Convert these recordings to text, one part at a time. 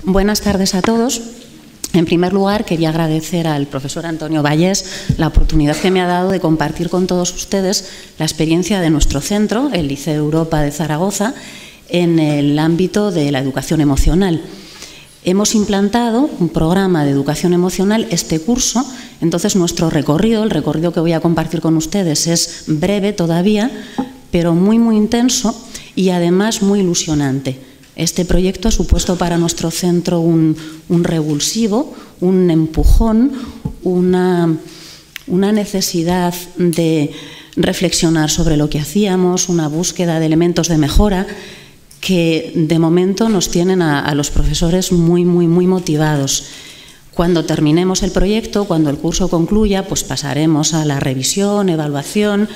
Buenas tardes a todos. En primer lugar, quería agradecer al profesor Antonio Vallés la oportunidad que me ha dado de compartir con todos ustedes la experiencia de nuestro centro, el Liceo Europa de Zaragoza, en el ámbito de la educación emocional. Hemos implantado un programa de educación emocional este curso, entonces nuestro recorrido, el recorrido que voy a compartir con ustedes es breve todavía, pero muy intenso y además muy ilusionante. Este proyecto ha supuesto para nuestro centro un revulsivo, un empujón, una necesidad de reflexionar sobre lo que hacíamos, una búsqueda de elementos de mejora que de momento nos tienen a los profesores muy motivados. Cuando terminemos el proyecto, cuando el curso concluya, pues pasaremos a la revisión, evaluación.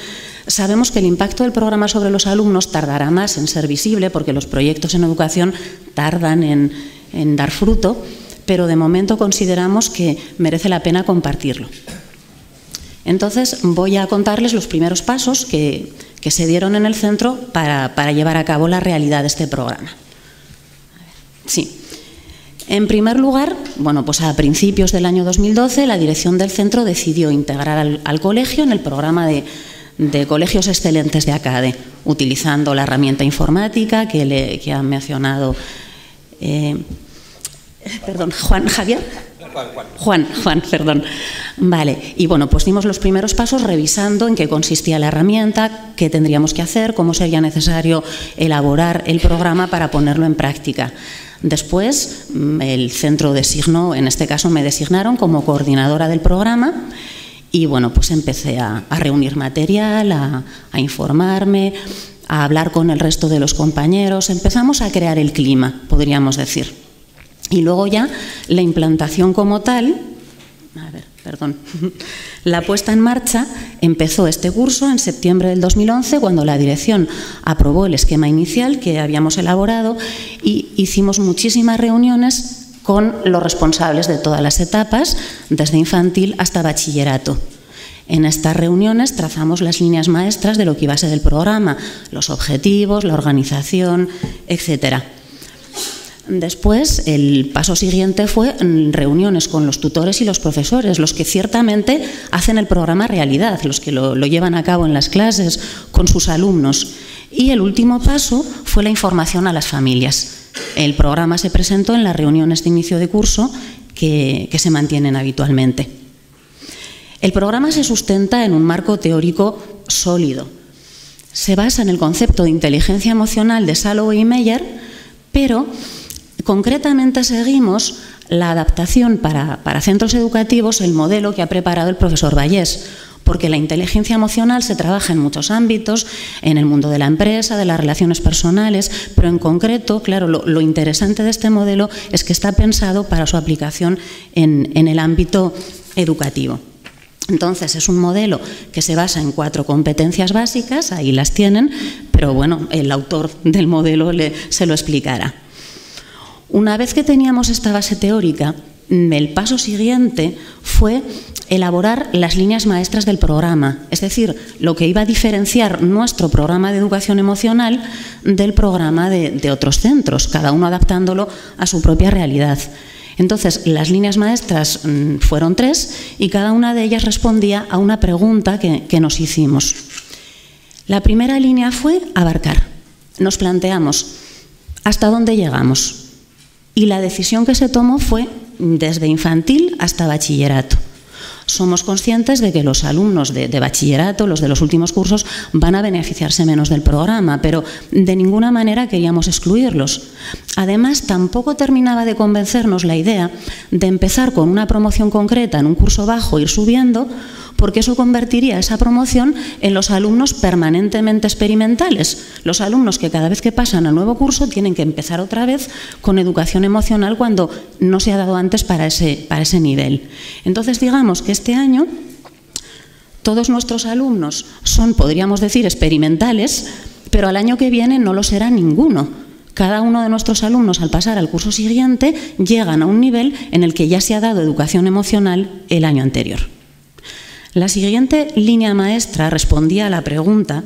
Sabemos que el impacto del programa sobre los alumnos tardará más en ser visible porque los proyectos en educación tardan en dar fruto, pero de momento consideramos que merece la pena compartirlo. Entonces voy a contarles los primeros pasos que se dieron en el centro para llevar a cabo la realidad de este programa. Sí. En primer lugar, pues a principios del año 2012 la dirección del centro decidió integrar al colegio en el programa de Colegios Excelentes de ACADE, utilizando la herramienta informática que ha mencionado Juan, perdón. Vale, y pues dimos los primeros pasos revisando en qué consistía la herramienta, qué tendríamos que hacer, cómo sería necesario elaborar el programa para ponerlo en práctica. Después, el centro designó, en este caso me designaron como coordinadora del programa y empecé a reunir material, a informarme, a hablar con el resto de los compañeros. Empezamos a crear el clima, podríamos decir. Y luego ya la implantación como tal, la puesta en marcha empezó este curso en septiembre del 2011 cuando la dirección aprobó el esquema inicial que habíamos elaborado y hicimos muchísimas reuniones con los responsables de todas las etapas, desde infantil hasta bachillerato. En estas reuniones trazamos las líneas maestras de lo que iba a ser el programa, los objetivos, la organización, etcétera. Después, el paso siguiente fue reuniones con los tutores y los profesores, los que ciertamente hacen el programa realidad, los que lo llevan a cabo en las clases con sus alumnos. Y el último paso fue la información a las familias. El programa se presentó en las reuniones de inicio de curso que se mantienen habitualmente. El programa se sustenta en un marco teórico sólido. Se basa en el concepto de inteligencia emocional de Salow y Meyer, pero concretamente seguimos la adaptación para centros educativos, el modelo que ha preparado el profesor Vallés, porque la inteligencia emocional se trabaja en muchos ámbitos, en el mundo de la empresa, de las relaciones personales, pero en concreto, claro, lo interesante de este modelo es que está pensado para su aplicación en el ámbito educativo. Entonces, es un modelo que se basa en 4 competencias básicas, ahí las tienen, pero el autor del modelo se lo explicará. Una vez que teníamos esta base teórica, el paso siguiente fue elaborar las líneas maestras del programa, es decir, lo que iba a diferenciar nuestro programa de educación emocional del programa de otros centros, cada uno adaptándolo a su propia realidad. Entonces, las líneas maestras fueron 3 y cada una de ellas respondía a una pregunta que nos hicimos. La primera línea fue abarcar. Nos planteamos ¿hasta dónde llegamos? Y la decisión que se tomó fue desde infantil hasta bachillerato. Somos conscientes de que los alumnos de bachillerato, los de los últimos cursos, van a beneficiarse menos del programa, pero de ninguna manera queríamos excluirlos. Además, tampoco terminaba de convencernos la idea de empezar con una promoción concreta en un curso bajo, ir subiendo, porque eso convertiría esa promoción en los alumnos permanentemente experimentales, los alumnos que cada vez que pasan al nuevo curso tienen que empezar otra vez con educación emocional cuando no se ha dado antes para ese nivel. Entonces, digamos que este año todos nuestros alumnos son, podríamos decir, experimentales, pero al año que viene no lo será ninguno. Cada uno de nuestros alumnos, al pasar al curso siguiente, llegan a un nivel en el que ya se ha dado educación emocional el año anterior. La siguiente línea maestra respondía a la pregunta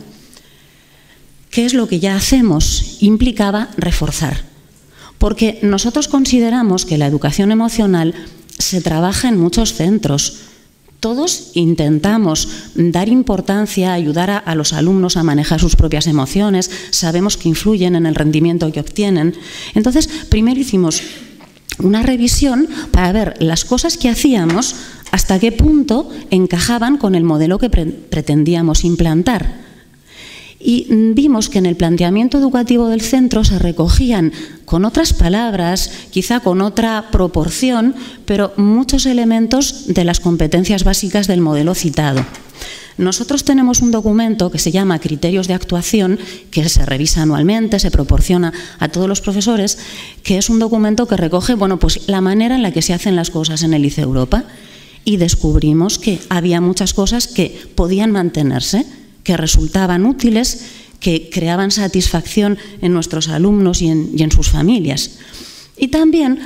¿qué es lo que ya hacemos? Implicaba reforzar. Porque nosotros consideramos que la educación emocional se trabaja en muchos centros. Todos intentamos dar importancia, ayudar a los alumnos a manejar sus propias emociones, sabemos que influyen en el rendimiento que obtienen. Entonces, primero hicimos una revisión para ver las cosas que hacíamos, hasta qué punto encajaban con el modelo que pretendíamos implantar. Y vimos que en el planteamiento educativo del centro se recogían con otras palabras, quizá con otra proporción, pero muchos elementos de las competencias básicas del modelo citado. Nosotros tenemos un documento que se llama Criterios de Actuación, que se revisa anualmente, se proporciona a todos los profesores, que es un documento que recoge pues la manera en la que se hacen las cosas en el ICE Europa, y descubrimos que había muchas cosas que podían mantenerse, que resultaban útiles, que creaban satisfacción en nuestros alumnos y en sus familias. Y también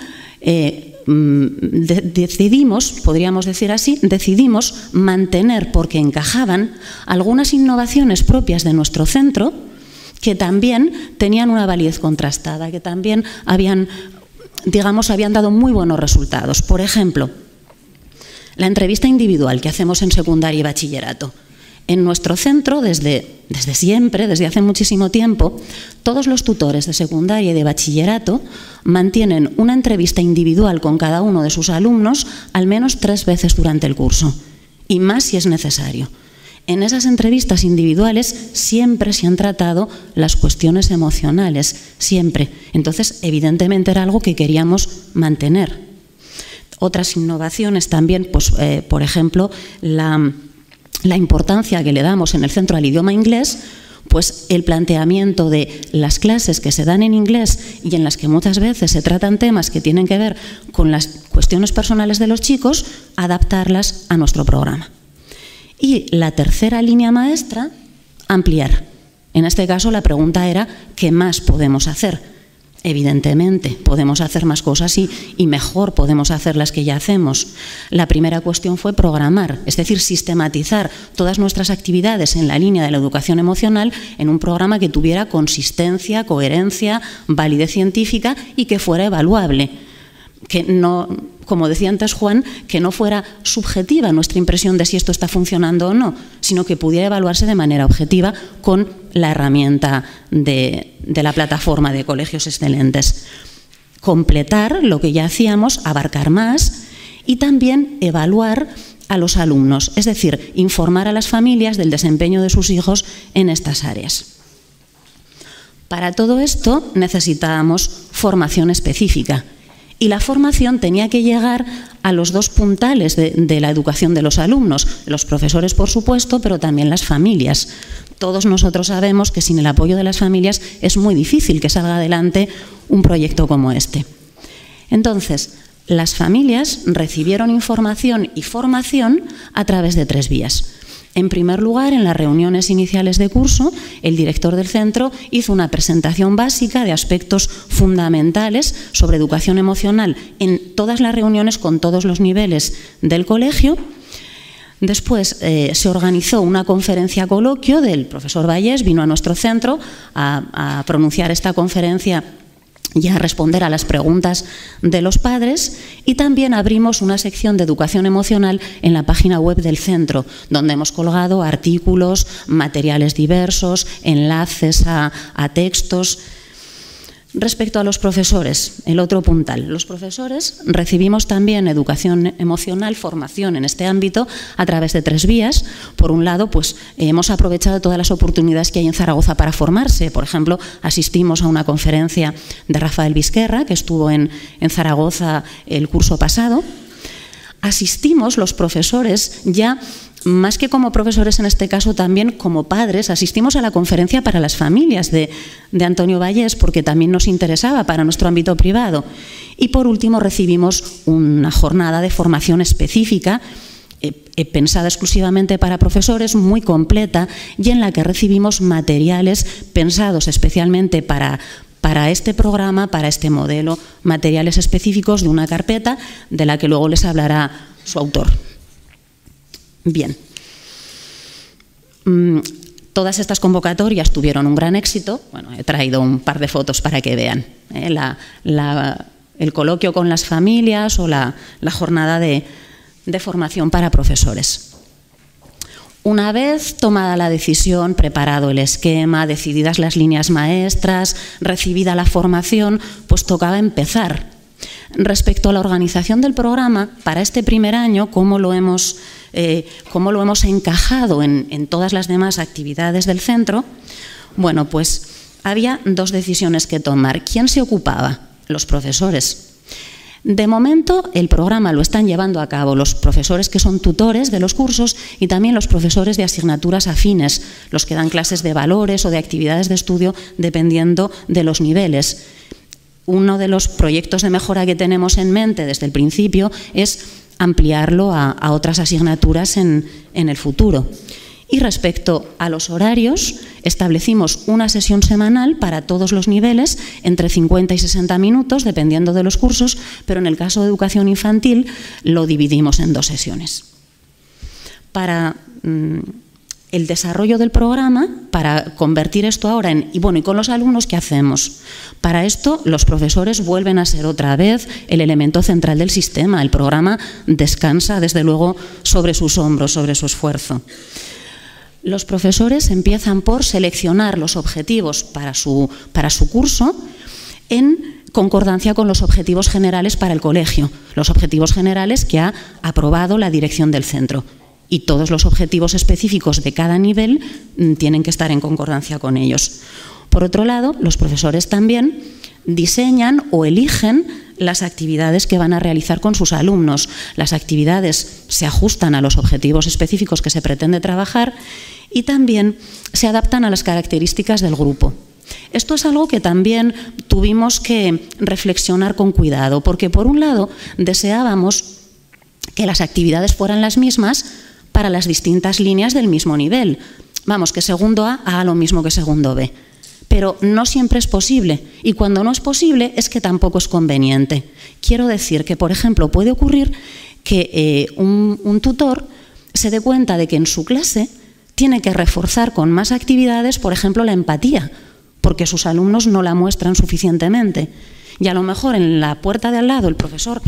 decidimos, podríamos decir así, decidimos mantener, porque encajaban, algunas innovaciones propias de nuestro centro que también tenían una validez contrastada, que también habían dado muy buenos resultados. Por ejemplo, la entrevista individual que hacemos en secundaria y bachillerato. En nuestro centro, desde siempre, desde hace muchísimo tiempo, todos los tutores de secundaria y de bachillerato mantienen una entrevista individual con cada uno de sus alumnos al menos 3 veces durante el curso, y más si es necesario. En esas entrevistas individuales siempre se han tratado las cuestiones emocionales, siempre. Entonces, evidentemente era algo que queríamos mantener. Otras innovaciones también, por ejemplo, la importancia que le damos en el centro al idioma inglés, pues el planteamiento de las clases que se dan en inglés y en las que muchas veces se tratan temas que tienen que ver con las cuestiones personales de los chicos, adaptarlas a nuestro programa. Y la tercera línea maestra, ampliar. En este caso la pregunta era, ¿qué más podemos hacer? Evidentemente, podemos hacer más cosas y mejor podemos hacer las que ya hacemos. La primera cuestión fue programar, es decir, sistematizar todas nuestras actividades en la línea de la educación emocional en un programa que tuviera consistencia, coherencia, validez científica y que fuera evaluable. Que no, como decía antes Juan, que no fuera subjetiva nuestra impresión de si esto está funcionando o no, sino que pudiera evaluarse de manera objetiva con la herramienta de la plataforma de Colegios Excelentes. Completar lo que ya hacíamos, abarcar más y también evaluar a los alumnos, es decir, informar a las familias del desempeño de sus hijos en estas áreas. Para todo esto necesitábamos formación específica. Y la formación tenía que llegar a los 2 puntales de la educación de los alumnos, los profesores, por supuesto, pero también las familias. Todos nosotros sabemos que sin el apoyo de las familias es muy difícil que salga adelante un proyecto como este. Entonces, las familias recibieron información y formación a través de 3 vías. En primer lugar, en las reuniones iniciales de curso, el director del centro hizo una presentación básica de aspectos fundamentales sobre educación emocional en todas las reuniones con todos los niveles del colegio. Después se organizó una conferencia coloquio del profesor Vallés, vino a nuestro centro a pronunciar esta conferencia y a responder a las preguntas de los padres, y también abrimos una sección de educación emocional en la página web del centro, donde hemos colgado artículos, materiales diversos, enlaces a textos. Respecto a los profesores, el otro puntal. Los profesores recibimos también educación emocional, formación en este ámbito a través de 3 vías. Por un lado, pues hemos aprovechado todas las oportunidades que hay en Zaragoza para formarse. Por ejemplo, asistimos a una conferencia de Rafael Vizquerra, que estuvo en Zaragoza el curso pasado. Asistimos los profesores ya, más que como profesores en este caso, también como padres, asistimos a la conferencia para las familias de Antonio Vallés, porque también nos interesaba para nuestro ámbito privado. Y por último recibimos una jornada de formación específica pensada exclusivamente para profesores, muy completa, y en la que recibimos materiales pensados especialmente para este programa, para este modelo, materiales específicos de una carpeta de la que luego les hablará su autor. Bien. Todas estas convocatorias tuvieron un gran éxito. Bueno, he traído un par de fotos para que vean el coloquio con las familias o la jornada de formación para profesores. Una vez tomada la decisión, preparado el esquema, decididas las líneas maestras, recibida la formación, pues tocaba empezar. Respecto a la organización del programa, para este primer año, ¿cómo lo hemos encajado en todas las demás actividades del centro? Bueno, pues había dos decisiones que tomar. ¿Quién se ocupaba? Los profesores. De momento, el programa lo están llevando a cabo los profesores que son tutores de los cursos y también los profesores de asignaturas afines, los que dan clases de valores o de actividades de estudio dependiendo de los niveles. Uno de los proyectos de mejora que tenemos en mente desde el principio es ampliarlo a otras asignaturas en el futuro. Y respecto a los horarios, establecimos una sesión semanal para todos los niveles, entre 50 y 60 minutos, dependiendo de los cursos, pero en el caso de educación infantil lo dividimos en 2 sesiones. Para el desarrollo del programa, para convertir esto ahora y con los alumnos, ¿qué hacemos? Para esto, los profesores vuelven a ser otra vez el elemento central del sistema. El programa descansa, desde luego, sobre sus hombros, sobre su esfuerzo. Los profesores empiezan por seleccionar los objetivos para su curso en concordancia con los objetivos generales para el colegio, los objetivos generales que ha aprobado la dirección del centro. Y todos los objetivos específicos de cada nivel tienen que estar en concordancia con ellos. Por otro lado, los profesores también diseñan o eligen las actividades que van a realizar con sus alumnos. Las actividades se ajustan a los objetivos específicos que se pretende trabajar y también se adaptan a las características del grupo. Esto es algo que también tuvimos que reflexionar con cuidado, porque por un lado deseábamos que las actividades fueran las mismas para las distintas líneas del mismo nivel. Vamos, que segundo A haga lo mismo que segundo B. Pero no siempre es posible, y cuando no es posible es que tampoco es conveniente. Quiero decir que, por ejemplo, puede ocurrir que un tutor se dé cuenta de que en su clase tiene que reforzar con más actividades, por ejemplo, la empatía, porque sus alumnos no la muestran suficientemente. Y a lo mejor en la puerta de al lado el profesor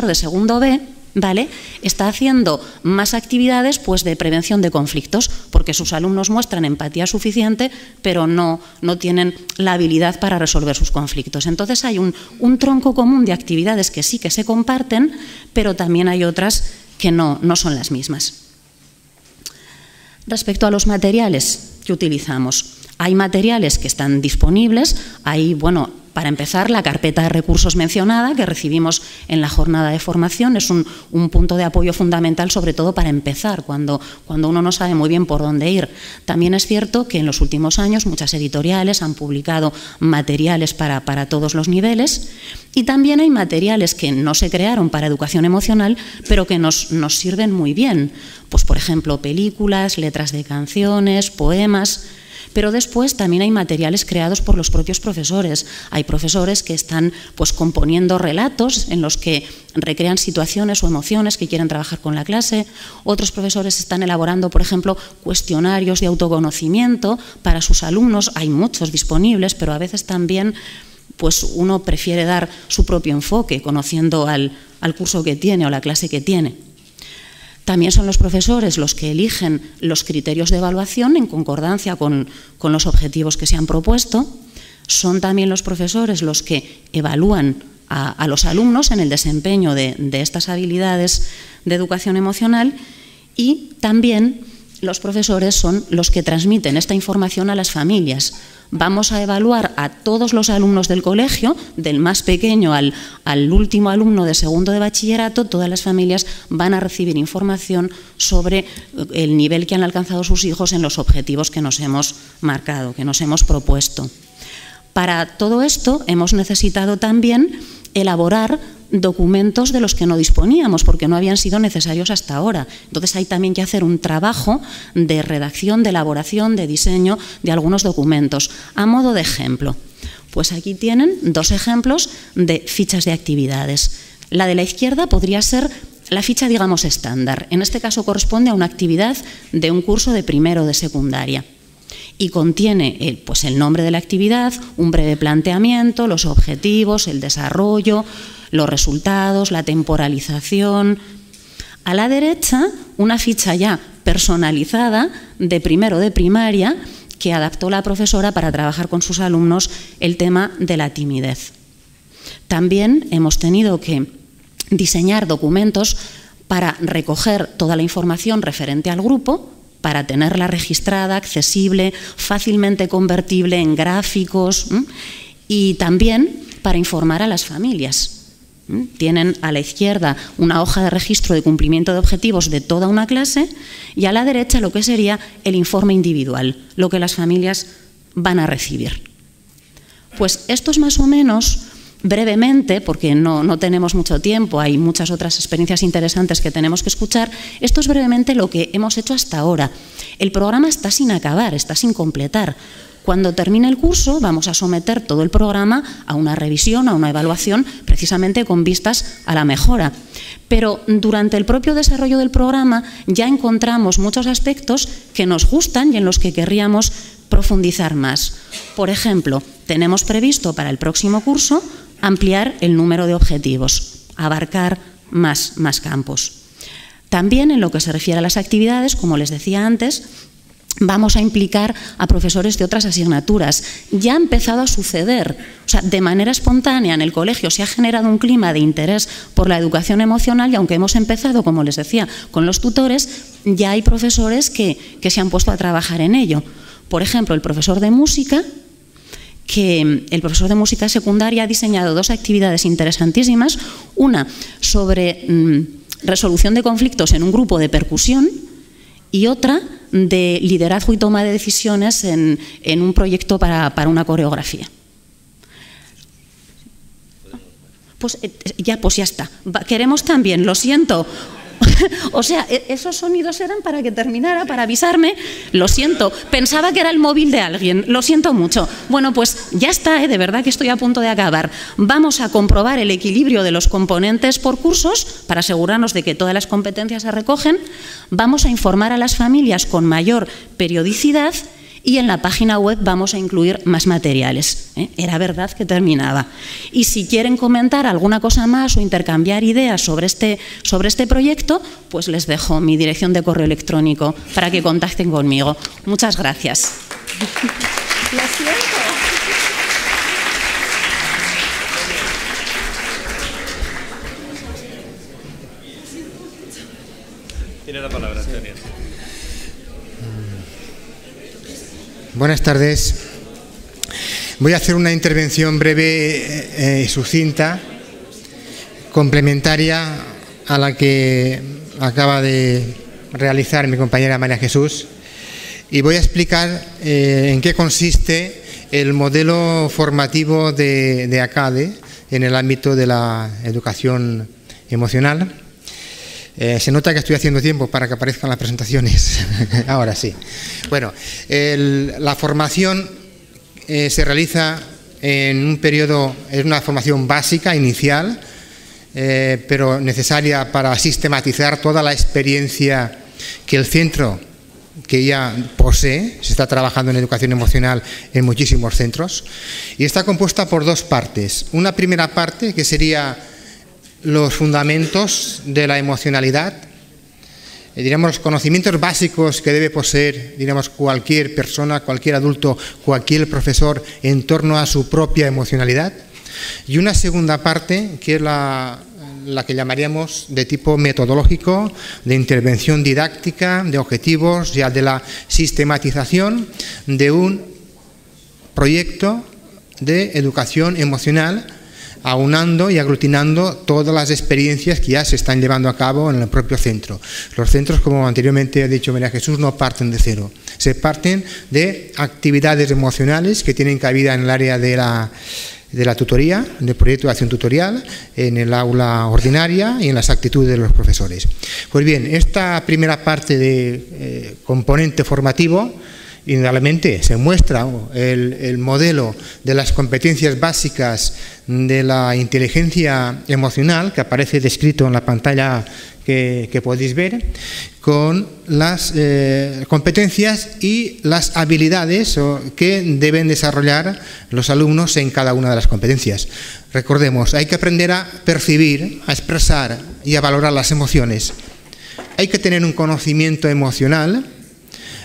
de segundo B, ¿vale?, está haciendo más actividades de prevención de conflictos, porque sus alumnos muestran empatía suficiente, pero no tienen la habilidad para resolver sus conflictos. Entonces hay un tronco común de actividades que sí que se comparten, pero también hay otras que no son las mismas. Respecto a los materiales que utilizamos, hay materiales que están disponibles. Hay, para empezar, la carpeta de recursos mencionada que recibimos en la jornada de formación es un punto de apoyo fundamental, sobre todo para empezar, cuando uno no sabe muy bien por dónde ir. También es cierto que en los últimos años muchas editoriales han publicado materiales para todos los niveles, y también hay materiales que no se crearon para educación emocional, pero que nos sirven muy bien. Pues, por ejemplo, películas, letras de canciones, poemas. Pero después también hay materiales creados por los propios profesores. Hay profesores que están componiendo relatos en los que recrean situaciones o emociones que quieren trabajar con la clase. Otros profesores están elaborando, por ejemplo, cuestionarios de autoconocimiento para sus alumnos. Hay muchos disponibles, pero a veces también uno prefiere dar su propio enfoque, conociendo al curso que tiene o la clase que tiene. También son los profesores los que eligen los criterios de evaluación en concordancia con los objetivos que se han propuesto. Son también los profesores los que evalúan a los alumnos en el desempeño de estas habilidades de educación emocional, y también los profesores son los que transmiten esta información a las familias. Vamos a evaluar a todos los alumnos del colegio, del más pequeño al último alumno de segundo de bachillerato. Todas las familias van a recibir información sobre el nivel que han alcanzado sus hijos en los objetivos que nos hemos marcado, que nos hemos propuesto. Para todo esto hemos necesitado también elaborar documentos de los que no disponíamos, porque no habían sido necesarios hasta ahora. Entonces hay también que hacer un trabajo de redacción, de elaboración, de diseño de algunos documentos. A modo de ejemplo, pues aquí tienen 2 ejemplos de fichas de actividades. La de la izquierda podría ser la ficha, digamos, estándar. En este caso corresponde a una actividad de un curso de primero de secundaria y contiene el nombre de la actividad, un breve planteamiento, los objetivos, el desarrollo, los resultados, la temporalización. A la derecha, una ficha ya personalizada de primero de primaria que adaptó la profesora para trabajar con sus alumnos el tema de la timidez. También hemos tenido que diseñar documentos para recoger toda la información referente al grupo, para tenerla registrada, accesible, fácilmente convertible en gráficos y también para informar a las familias. Tienen a la izquierda una hoja de registro de cumplimiento de objetivos de toda una clase y a la derecha lo que sería el informe individual, lo que las familias van a recibir. Pues esto es más o menos, brevemente, porque no tenemos mucho tiempo, hay muchas otras experiencias interesantes que tenemos que escuchar, esto es brevemente lo que hemos hecho hasta ahora. El programa está sin acabar, está sin completar. Cuando termine el curso vamos a someter todo el programa a una revisión, a una evaluación, precisamente con vistas a la mejora. Pero durante el propio desarrollo del programa ya encontramos muchos aspectos que nos gustan y en los que querríamos profundizar más. Por ejemplo, tenemos previsto para el próximo curso ampliar el número de objetivos, abarcar más campos. También en lo que se refiere a las actividades, como les decía antes, vamos a implicar a profesores de otras asignaturas. Ya ha empezado a suceder, o sea, de manera espontánea en el colegio se ha generado un clima de interés por la educación emocional y aunque hemos empezado, como les decía, con los tutores, ya hay profesores que se han puesto a trabajar en ello. Por ejemplo, el profesor de música secundaria ha diseñado dos actividades interesantísimas, una sobre resolución de conflictos en un grupo de percusión y otra de liderazgo y toma de decisiones en un proyecto para una coreografía. Pues ya está. Queremos también, lo siento. O sea, esos sonidos eran para que terminara, para avisarme. Lo siento, pensaba que era el móvil de alguien, lo siento mucho. Bueno, pues ya está, de verdad que estoy a punto de acabar. Vamos a comprobar el equilibrio de los componentes por cursos para asegurarnos de que todas las competencias se recogen. Vamos a informar a las familias con mayor periodicidad y en la página web vamos a incluir más materiales. Era verdad que terminaba. Y si quieren comentar alguna cosa más o intercambiar ideas sobre este proyecto, pues les dejo mi dirección de correo electrónico para que contacten conmigo. Muchas gracias. Lo siento. Tiene la palabra, Antonio. Buenas tardes. Voy a hacer una intervención breve y sucinta, complementaria a la que acaba de realizar mi compañera María Jesús, y voy a explicar en qué consiste el modelo formativo de ACADE en el ámbito de la educación emocional. Se nota que estoy haciendo tiempo para que aparezcan las presentaciones. Ahora sí. Bueno, la formación se realiza en un periodo, es una formación básica, inicial, pero necesaria para sistematizar toda la experiencia que el centro que ya posee. Se está trabajando en educación emocional en muchísimos centros y está compuesta por dos partes. Una primera parte que sería los fundamentos de la emocionalidad, diríamos los conocimientos básicos que debe poseer, diríamos, cualquier persona, cualquier adulto, cualquier profesor en torno a su propia emocionalidad. Y una segunda parte que es la que llamaríamos de tipo metodológico, de intervención didáctica, de objetivos, ya de la sistematización de un proyecto de educación emocional, aunando y aglutinando todas las experiencias que ya se están llevando a cabo en el propio centro. Los centros, como anteriormente ha dicho María Jesús, no parten de cero. Se parten de actividades emocionales que tienen cabida en el área de la tutoría, del proyecto de acción tutorial, en el aula ordinaria y en las actitudes de los profesores. Pues bien, esta primera parte de componente formativo, indudablemente se muestra el modelo de las competencias básicas de la inteligencia emocional, que aparece descrito en la pantalla que podéis ver, con las competencias y las habilidades que deben desarrollar los alumnos en cada una de las competencias. Recordemos, hay que aprender a percibir, a expresar y a valorar las emociones. Hay que tener un conocimiento emocional,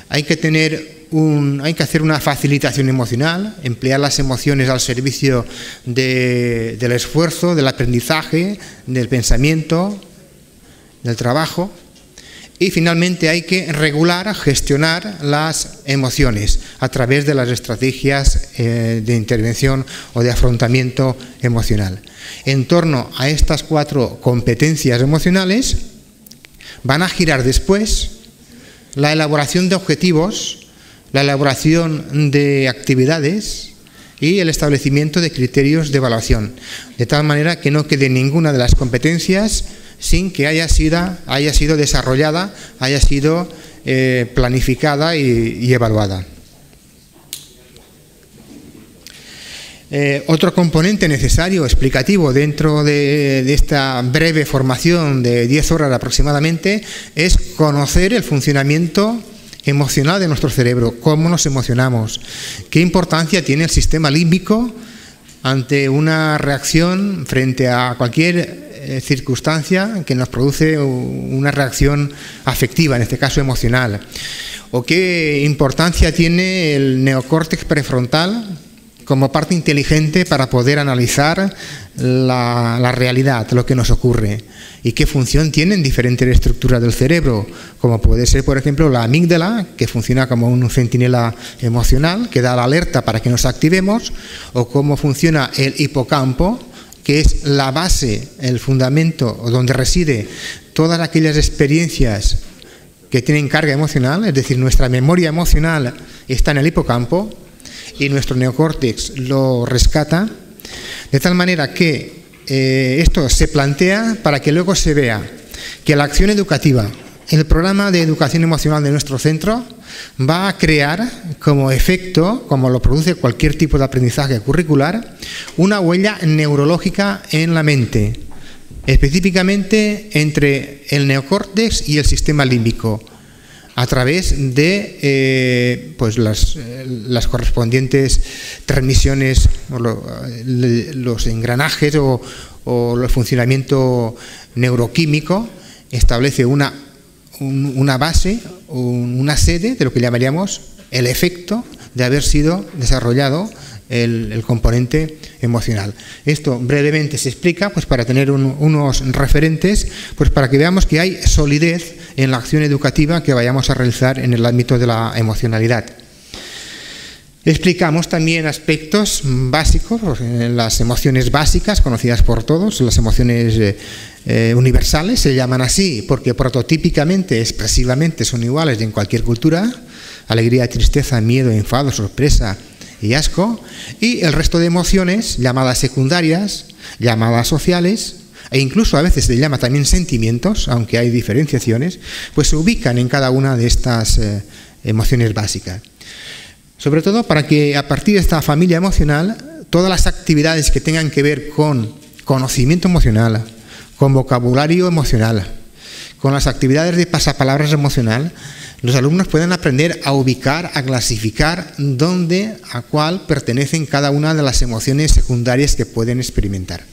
hay que hacer una facilitación emocional, emplear las emociones al servicio del esfuerzo, del aprendizaje, del pensamiento, del trabajo. Y finalmente hay que regular, gestionar las emociones a través de las estrategias de intervención o de afrontamiento emocional. En torno a estas 4 competencias emocionales van a girar después la elaboración de objetivos, la elaboración de actividades y el establecimiento de criterios de evaluación, de tal manera que no quede ninguna de las competencias sin que haya sido desarrollada, haya sido planificada y evaluada. Otro componente necesario, explicativo, dentro de esta breve formación de 10 horas aproximadamente, es conocer el funcionamiento emocional de nuestro cerebro, cómo nos emocionamos, qué importancia tiene el sistema límbico ante una reacción frente a cualquier circunstancia que nos produce una reacción afectiva, en este caso emocional, o qué importancia tiene el neocórtex prefrontal como parte inteligente para poder analizar la realidad, lo que nos ocurre, y qué función tienen diferentes estructuras del cerebro, como puede ser, por ejemplo, la amígdala, que funciona como un centinela emocional, que da la alerta para que nos activemos, o cómo funciona el hipocampo, que es la base, el fundamento, o donde reside todas aquellas experiencias que tienen carga emocional, es decir, nuestra memoria emocional está en el hipocampo y nuestro neocórtex lo rescata, de tal manera que esto se plantea para que luego se vea que la acción educativa, el programa de educación emocional de nuestro centro, va a crear como efecto, como lo produce cualquier tipo de aprendizaje curricular, una huella neurológica en la mente, específicamente entre el neocórtex y el sistema límbico, a través de las correspondientes transmisiones, los engranajes o el funcionamiento neuroquímico. Establece una base, una sede de lo que llamaríamos el efecto de haber sido desarrollado el componente emocional. Esto brevemente se explica para tener unos referentes, para que veamos que hay solidez en la acción educativa que vayamos a realizar en el ámbito de la emocionalidad. Explicamos también aspectos básicos, las emociones básicas conocidas por todos, las emociones universales se llaman así porque prototípicamente, expresivamente son iguales en cualquier cultura: alegría, tristeza, miedo, enfado, sorpresa y asco. Y el resto de emociones, llamadas secundarias, llamadas sociales, e incluso a veces se llama también sentimientos, aunque hay diferenciaciones, pues se ubican en cada una de estas emociones básicas. Sobre todo para que a partir de esta familia emocional, todas las actividades que tengan que ver con conocimiento emocional, con vocabulario emocional, con las actividades de pasapalabras emocional, los alumnos pueden aprender a ubicar, a clasificar dónde, a cuál pertenecen cada una de las emociones secundarias que pueden experimentar.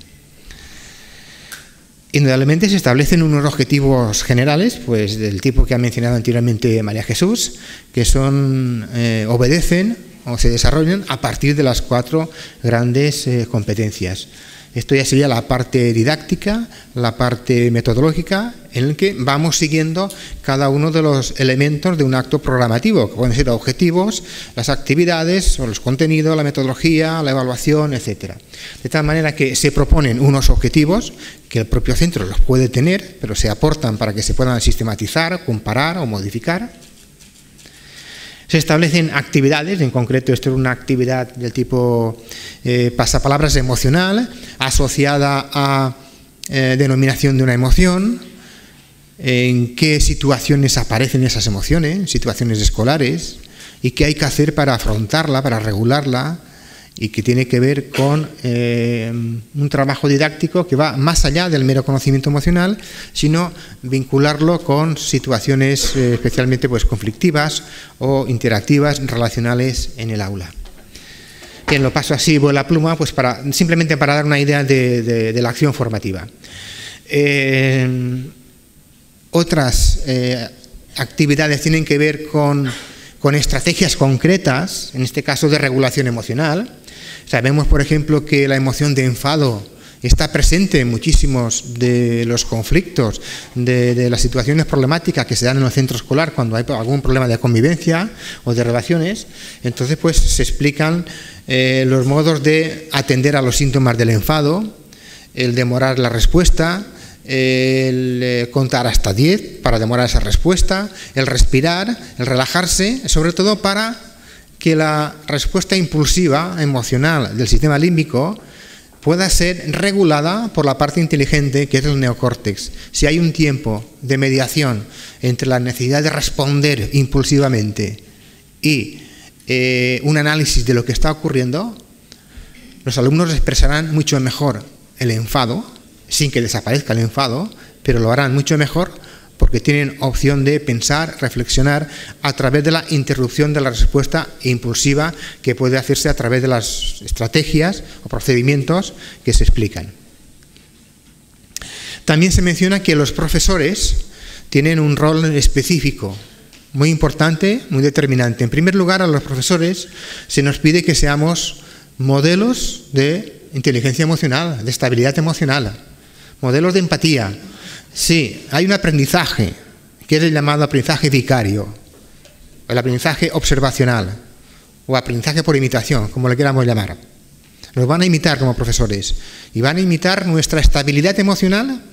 Indudablemente se establecen unos objetivos generales, pues del tipo que ha mencionado anteriormente María Jesús, que son, obedecen o se desarrollan a partir de las 4 grandes competencias. Esto ya sería la parte didáctica, la parte metodológica, en el que vamos siguiendo cada uno de los elementos de un acto programativo, que pueden ser objetivos, las actividades o los contenidos, la metodología, la evaluación, etc. De tal manera que se proponen unos objetivos que el propio centro los puede tener, pero se aportan para que se puedan sistematizar, comparar o modificar. Se establecen actividades, en concreto esto es una actividad del tipo pasapalabras emocional, asociada a denominación de una emoción, en qué situaciones aparecen esas emociones, situaciones escolares, y qué hay que hacer para afrontarla, para regularla, y que tiene que ver con un trabajo didáctico que va más allá del mero conocimiento emocional, sino vincularlo con situaciones especialmente pues, conflictivas o interactivas, relacionales en el aula. Bien, lo paso así, vuela pluma, pues simplemente para dar una idea de la acción formativa. Otras actividades tienen que ver con estrategias concretas, en este caso de regulación emocional. Sabemos, por ejemplo, que la emoción de enfado está presente en muchísimos de los conflictos, de las situaciones problemáticas que se dan en el centro escolar cuando hay algún problema de convivencia o de relaciones. Entonces, pues se explican los modos de atender a los síntomas del enfado, el demorar la respuesta, el contar hasta 10 para demorar esa respuesta, el respirar, el relajarse, sobre todo para que la respuesta impulsiva, emocional del sistema límbico pueda ser regulada por la parte inteligente que es el neocórtex. Si hay un tiempo de mediación entre la necesidad de responder impulsivamente y un análisis de lo que está ocurriendo, los alumnos expresarán mucho mejor el enfado, sin que desaparezca el enfado, pero lo harán mucho mejor porque tienen opción de pensar, reflexionar a través de la interrupción de la respuesta impulsiva que puede hacerse a través de las estrategias o procedimientos que se explican. También se menciona que los profesores tienen un rol específico, muy importante, muy determinante. En primer lugar, a los profesores se nos pide que seamos modelos de inteligencia emocional, de estabilidad emocional, modelos de empatía. Sí, hay un aprendizaje, que es el llamado aprendizaje vicario, el aprendizaje observacional, o aprendizaje por imitación, como le queramos llamar. Nos van a imitar como profesores, y van a imitar nuestra estabilidad emocional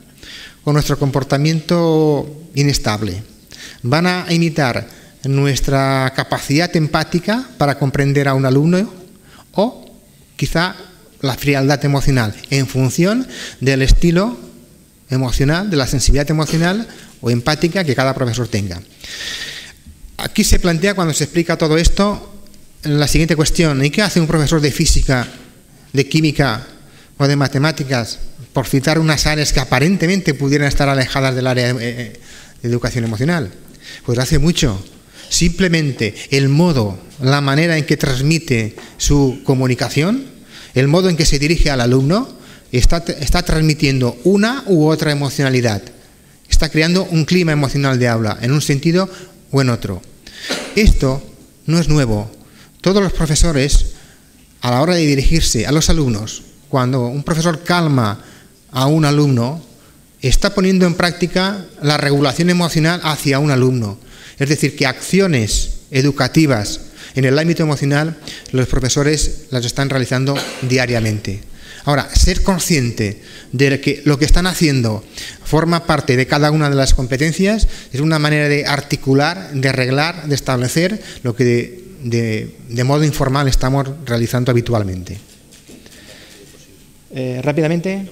o nuestro comportamiento inestable. Van a imitar nuestra capacidad empática para comprender a un alumno, o quizá la frialdad emocional, en función del estilo emocional, de la sensibilidad emocional o empática que cada profesor tenga. Aquí se plantea, cuando se explica todo esto, la siguiente cuestión: ¿y qué hace un profesor de física, de química o de matemáticas, por citar unas áreas que aparentemente pudieran estar alejadas del área de educación emocional? Pues hace mucho. Simplemente el modo, la manera en que transmite su comunicación, el modo en que se dirige al alumno, está transmitiendo una u otra emocionalidad. Está creando un clima emocional de aula, en un sentido o en otro. Esto no es nuevo. Todos los profesores, a la hora de dirigirse a los alumnos, cuando un profesor calma a un alumno, está poniendo en práctica la regulación emocional hacia un alumno. Es decir, que acciones educativas en el ámbito emocional, los profesores las están realizando diariamente. Ahora, ser consciente de que lo que están haciendo forma parte de cada una de las competencias es una manera de articular, de arreglar, de establecer lo que de modo informal estamos realizando habitualmente. Rápidamente.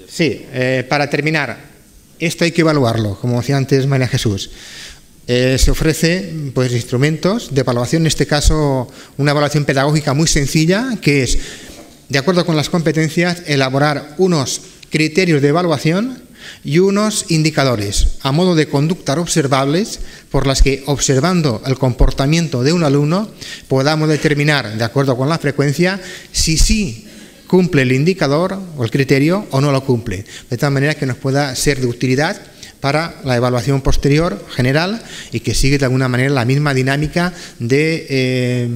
Sí, para terminar, esto hay que evaluarlo, como decía antes María Jesús. Se ofrece pues, instrumentos de evaluación, en este caso una evaluación pedagógica muy sencilla, que es, de acuerdo con las competencias, elaborar unos criterios de evaluación y unos indicadores a modo de conductas observables por las que, observando el comportamiento de un alumno, podamos determinar, de acuerdo con la frecuencia, si sí cumple el indicador o el criterio o no lo cumple, de tal manera que nos pueda ser de utilidad para la evaluación posterior general y que sigue de alguna manera la misma dinámica de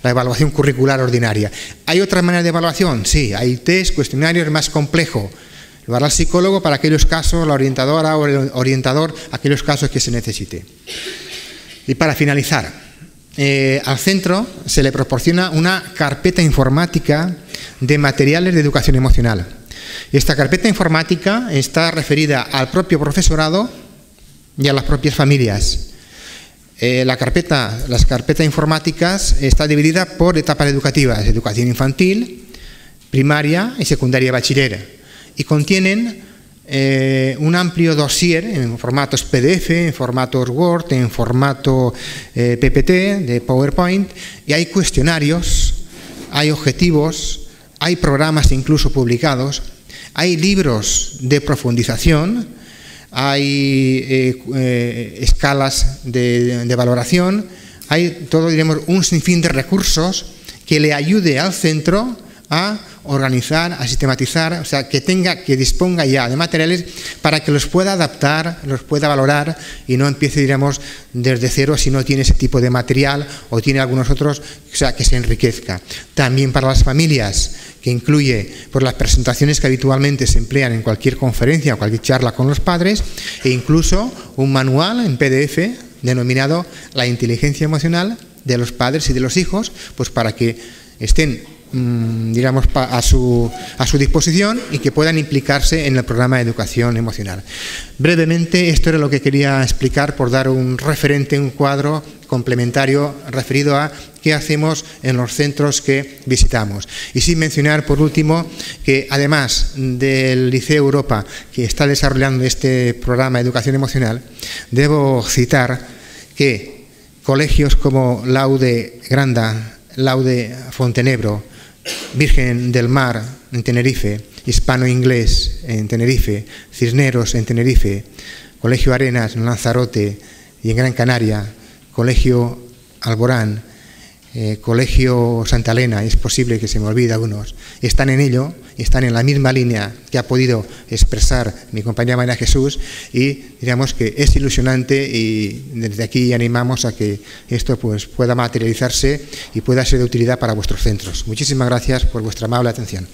la evaluación curricular ordinaria. ¿Hay otras maneras de evaluación? Sí, hay test, cuestionarios más complejos. Lo hará el psicólogo para aquellos casos, la orientadora o el orientador, aquellos casos que se necesite. Y para finalizar, al centro se le proporciona una carpeta informática de materiales de educación emocional. Esta carpeta informática está referida al propio profesorado y a las propias familias. Las carpetas informáticas está dividida por etapas educativas: educación infantil, primaria y secundaria bachiller, y contienen un amplio dossier en formatos PDF, en formatos Word, en formato PPT, de PowerPoint, y hay cuestionarios hay objetivos, hay programas incluso publicados, hay libros de profundización, hay escalas de valoración, hay todo, diremos, un sinfín de recursos que le ayude al centro a organizar, a sistematizar, o sea, que disponga ya de materiales para que los pueda adaptar, los pueda valorar y no empiece, diríamos, desde cero si no tiene ese tipo de material o tiene algunos otros, o sea, que se enriquezca. También para las familias, que incluye por las presentaciones que habitualmente se emplean en cualquier conferencia o cualquier charla con los padres, e incluso un manual en PDF denominado La inteligencia emocional de los padres y de los hijos, pues para que estén digamos, a su disposición y que puedan implicarse en el programa de educación emocional. Brevemente, esto era lo que quería explicar por dar un referente, un cuadro complementario referido a qué hacemos en los centros que visitamos. Y sin mencionar, por último, que además del Liceo Europa, que está desarrollando este programa de educación emocional, debo citar que colegios como Laude Granda, Laude Fontenebro, Virgen del Mar en Tenerife, Hispano-Inglés en Tenerife, Cisneros en Tenerife, Colegio Arenas en Lanzarote y en Gran Canaria, Colegio Alborán, Colegio Santa Elena, es posible que se me olvide algunos, están en ello, están en la misma línea que ha podido expresar mi compañera María Jesús, y digamos que es ilusionante, y desde aquí animamos a que esto pues pueda materializarse y pueda ser de utilidad para vuestros centros. Muchísimas gracias por vuestra amable atención.